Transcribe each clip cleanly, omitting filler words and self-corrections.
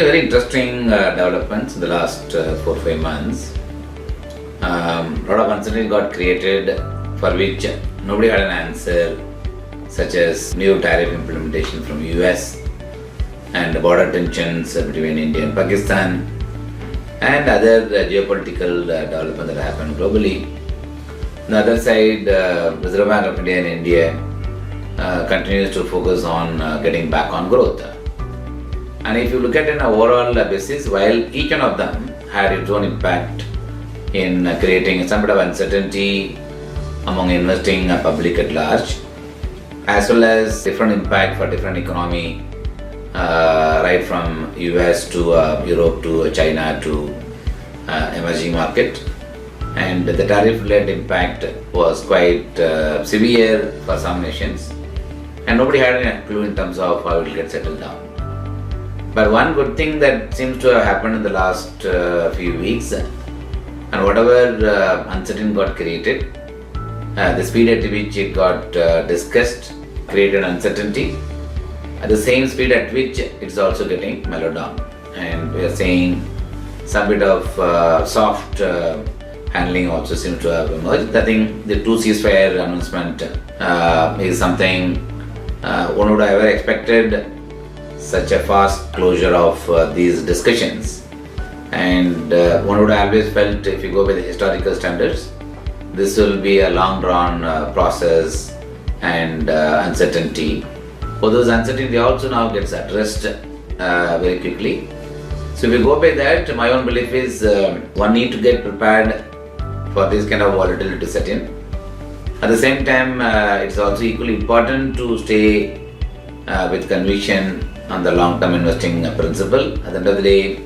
very interesting developments in the last 4-5 months. A lot of uncertainty got created for which nobody had an answer, such as new tariff implementation from US and border tensions between India and Pakistan and other geopolitical developments that happened globally. On the other side, Reserve Bank of India in India continues to focus on getting back on growth. And if you look at it on an overall basis, while each one of them had its own impact in creating some bit of uncertainty among investing public at large, as well as different impact for different economy, right from US to Europe to China to emerging market. And the tariff-led impact was quite severe for some nations, and nobody had any clue in terms of how it will get settled down. But one good thing that seems to have happened in the last few weeks, and whatever uncertainty got created, the speed at which it got discussed created uncertainty. At the same speed at which it's also getting mellowed down, and we are seeing some bit of soft handling also seems to have emerged. I think the 2 ceasefire announcement is something one would have ever expected such a fast closure of these discussions, and one would have always felt, if you go by the historical standards, this will be a long drawn process and uncertainty. For those uncertainty also now gets addressed very quickly. So if you go by that, my own belief is one need to get prepared for this kind of volatility to set in. At the same time, it's also equally important to stay with conviction on the long-term investing principle. At the end of the day,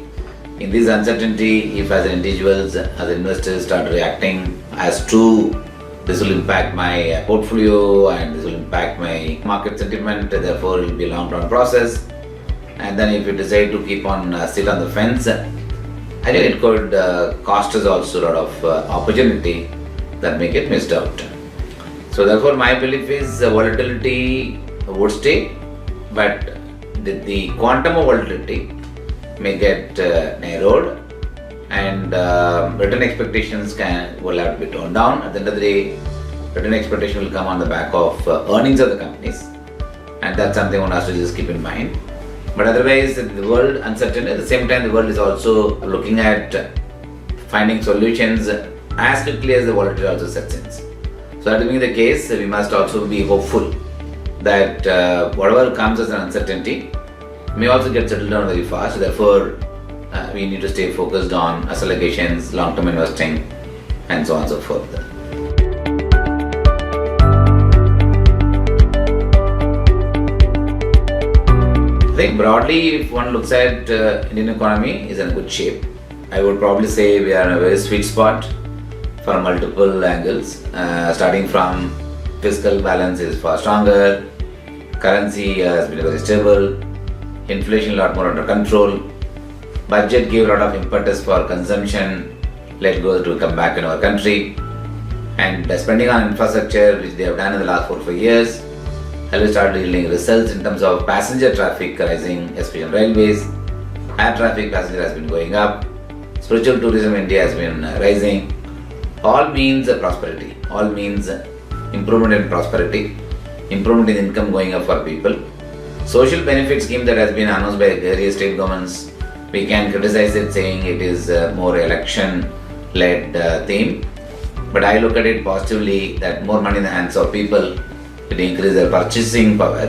in this uncertainty, if as individuals, as investors start reacting as to this will impact my portfolio and this will impact my market sentiment, therefore it will be a long-term process. And then if you decide to keep on sit on the fence, I think it could cost us also a lot of opportunity that may get missed out. So therefore my belief is volatility would stay, but the quantum of volatility may get narrowed, and return expectations will have to be toned down. At the end of the day, return expectation will come on the back of earnings of the companies, and that's something one has to just keep in mind. But otherwise, the world uncertain. At the same time, the world is also looking at finding solutions as quickly as the volatility also sets in. So that being the case, we must also be hopeful that whatever comes as an uncertainty may also get settled down very fast. Therefore, we need to stay focused on asset allocations, long-term investing, and so on and so forth. I think broadly, if one looks at Indian economy is in good shape. I would probably say we are in a very sweet spot from multiple angles, starting from fiscal balance is far stronger, currency has been very stable, inflation a lot more under control, budget gave a lot of impetus for consumption, let growth to come back in our country, and spending on infrastructure, which they have done in the last 4-5 years, has started yielding results in terms of passenger traffic rising, especially on railways, air traffic passenger has been going up, spiritual tourism in India has been rising. All means prosperity, all means improvement in prosperity, improvement in income going up for people. Social benefit scheme that has been announced by various state governments, we can criticize it saying it is more election-led theme, but I look at it positively that more money in the hands of people will increase their purchasing power.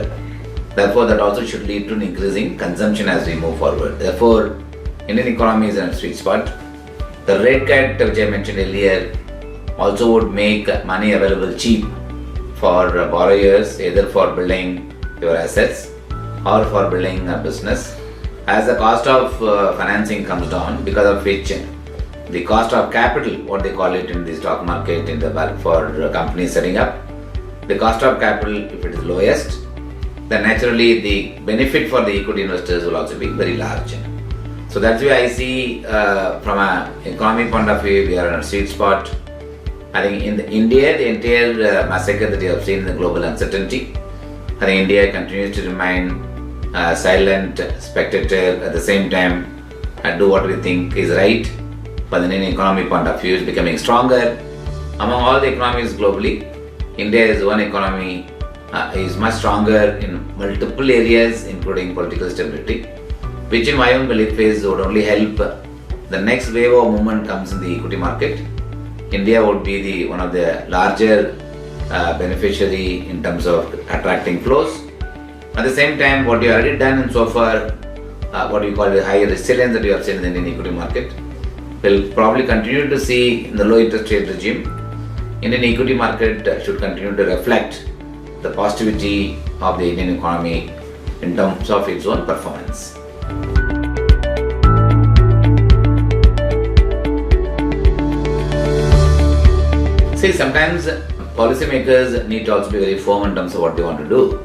Therefore, that also should lead to an increasing consumption as we move forward. Therefore, Indian economy is in a sweet spot. The rate cut which I mentioned earlier also would make money available cheap for borrowers, either for building your assets or for building a business. As the cost of financing comes down, because of which the cost of capital, what they call it in the stock market, in the bulk for companies setting up, the cost of capital, if it is lowest, then naturally the benefit for the equity investors will also be very large. So that's why I see from an economic point of view, we are in a sweet spot. I think in India, the entire massacre that you have seen in the global uncertainty, I think India continues to remain silent spectator, at the same time do what we think is right for the Indian economy point of view, is becoming stronger. Among all the economies globally, India is one economy is much stronger in multiple areas, including political stability, which in my own belief is would only help the next wave of movement comes in the equity market. India would be one of the larger beneficiary in terms of attracting flows. At the same time, what you already done and so far, what you call the high resilience that you have seen in the Indian equity market, will probably continue to see in the low interest rate regime. Indian equity market should continue to reflect the positivity of the Indian economy in terms of its own performance. See, sometimes policymakers need to also be very firm in terms of what they want to do.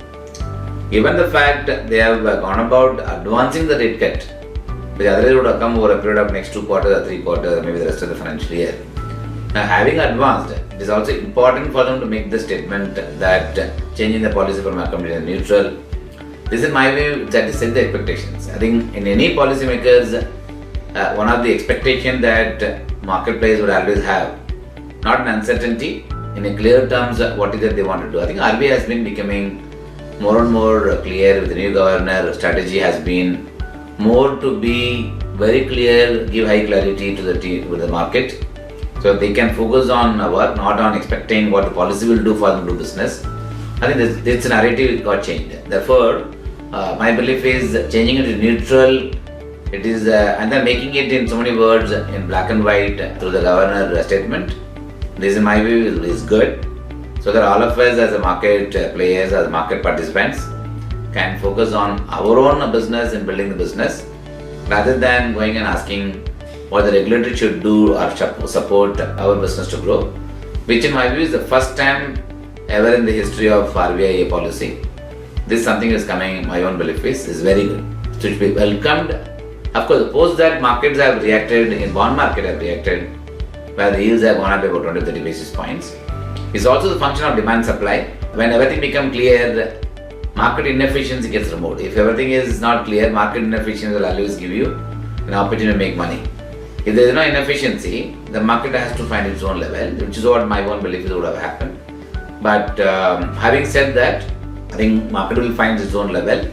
Given the fact they have gone about advancing the rate cut, which otherwise would have come over a period of next 2 quarters or 3 quarters, or maybe the rest of the financial year. Now, having advanced, it is also important for them to make the statement that changing the policy from accommodative to neutral. This, in my view, that is set the expectations. I think in any policymakers, one of the expectation that marketplace would always have, not an uncertainty, in a clear terms, what is that they want to do. I think RBI has been becoming more and more clear with the new governor. Strategy has been more to be very clear, give high clarity to the market, so they can focus on work, not on expecting what the policy will do for them to do business. I think this narrative got changed. Therefore, my belief is changing it to neutral. It is, and then making it in so many words in black and white through the governor statement. This, in my view, is good, so that all of us as a market players, as market participants, can focus on our own business and building the business, rather than going and asking what the regulator should do or support our business to grow, which in my view is the first time ever in the history of RBI policy. This is something is coming, my own belief is very good. So it should be welcomed. Of course, post that markets have reacted, in bond market have reacted, where the yields have gone up by about 20-30 basis points. It's also the function of demand supply. When everything becomes clear, market inefficiency gets removed. If everything is not clear, market inefficiency will always give you an opportunity to make money. If there is no inefficiency, the market has to find its own level, which is what my own belief would have happened. But having said that, I think market will find its own level.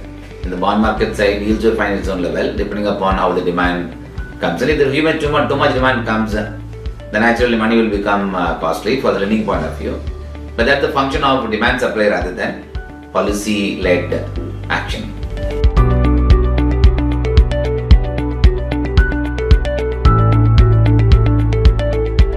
In the bond market side, yields will find its own level, depending upon how the demand comes. And if there is too much demand comes, then naturally money will become costly for the lending point of view. But that's the function of demand supply rather than policy-led action.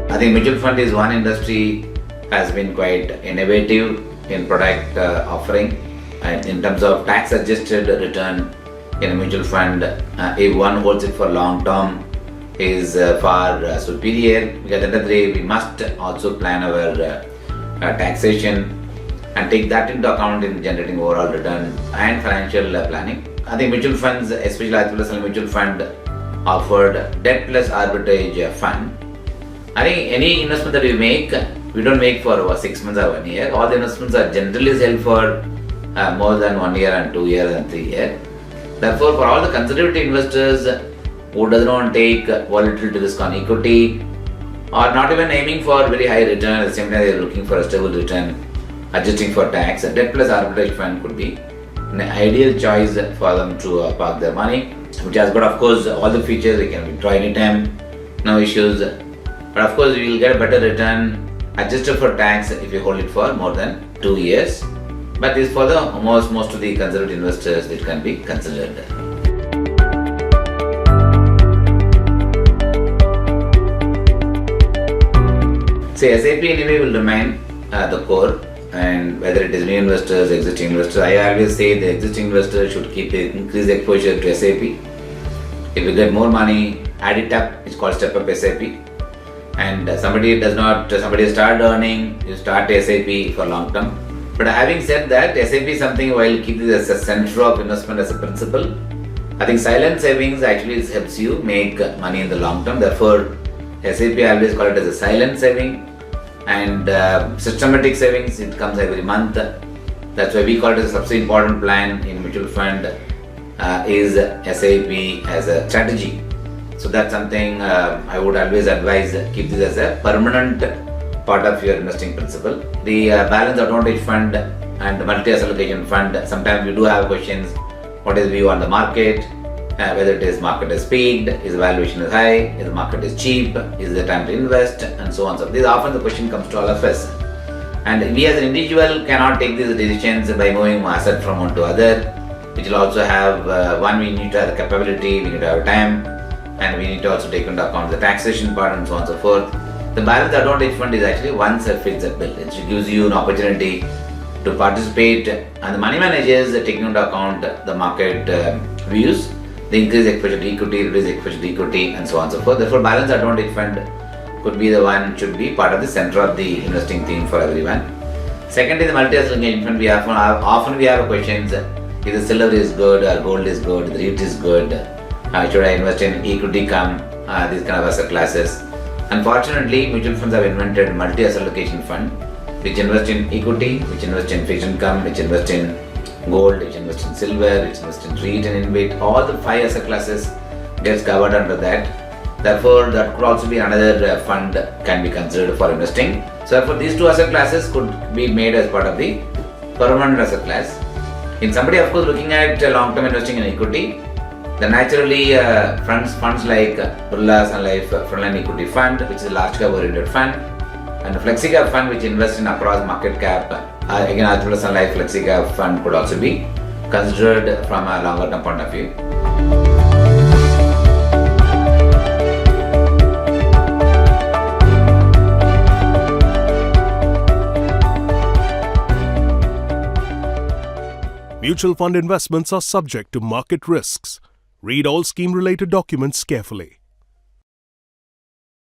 I think mutual fund is one industry has been quite innovative in product offering, and in terms of tax adjusted return in a mutual fund, if one holds it for long term, is far superior, because at the end of the day we must also plan our taxation and take that into account in generating overall return and financial planning. I think mutual funds, especially ABSLAMC mutual fund, offered debt-plus-arbitrage fund. I think any investment that we don't make for over 6 months or 1 year. All the investments are generally held for more than 1 year and 2 years and 3 years. Therefore, for all the conservative investors who does not take volatility risk on equity, or not even aiming for very high return, at the same time they are looking for a stable return, adjusting for tax, a debt-plus-arbitrage fund could be an ideal choice for them to park their money, which has got, of course, all the features. They can withdraw anytime, no issues. But of course, you will get a better return adjusted for tax if you hold it for more than 2 years. But this for the most of the conservative investors, it can be considered. Say SIP anyway will remain the core, and whether it is new investors, existing investors, I always say the existing investors should increase exposure to SIP. If you get more money, add it up. It's called step-up SIP. And somebody start earning, you start SIP for long term. But having said that, SIP is something while keeping it as a center of investment as a principle. I think silent savings actually helps you make money in the long term. Therefore, SIP I always call it as a silent saving, and systematic savings, it comes every month. That's why we call it as a subsidy important plan in mutual fund. is SIP as a strategy. So that's something I would always advise, keep this as a permanent part of your investing principle. The balanced advantage fund and multi-asset allocation fund, sometimes we do have questions, what is the view on the market, whether it is market is peaked, is the valuation is high, is the market is cheap, is the time to invest, and so on. So this often the question comes to all of us. And we as an individual cannot take these decisions by moving asset from one to other, which will also have, one, we need to have the capability, we need to have time, and we need to also take into account the taxation part and so on and so forth. The balanced advantage fund is actually one size fits all. It gives you an opportunity to participate, and the money managers taking into account the market views, the increase exposure to equity, reduce exposure to equity, and so on and so forth. Therefore, balanced advantage fund could be the one, should be part of the center of the investing theme for everyone. Second is the multi-asset allocation fund. We often have questions, either silver is good or gold is good, the REIT is good, should I invest in equity come, these kind of asset classes. Unfortunately, mutual funds have invented multi-asset allocation fund, which invest in equity, which invest in fixed income, which invest in gold, which invest in silver, which invest in REIT and InvIT. All the 5 asset classes gets covered under that. Therefore, that could also be another fund can be considered for investing. So therefore, these 2 asset classes could be made as part of the permanent asset class. In somebody, of course, looking at long-term investing in equity, then naturally funds like Birla Sun Life Frontline Equity Fund, which is a large cap oriented fund, and the flexi-cap fund, which invests in across market cap. Again, Birla Sun Life flexi-cap fund could also be considered from a longer term point of view. Mutual fund investments are subject to market risks. Read all scheme-related documents carefully.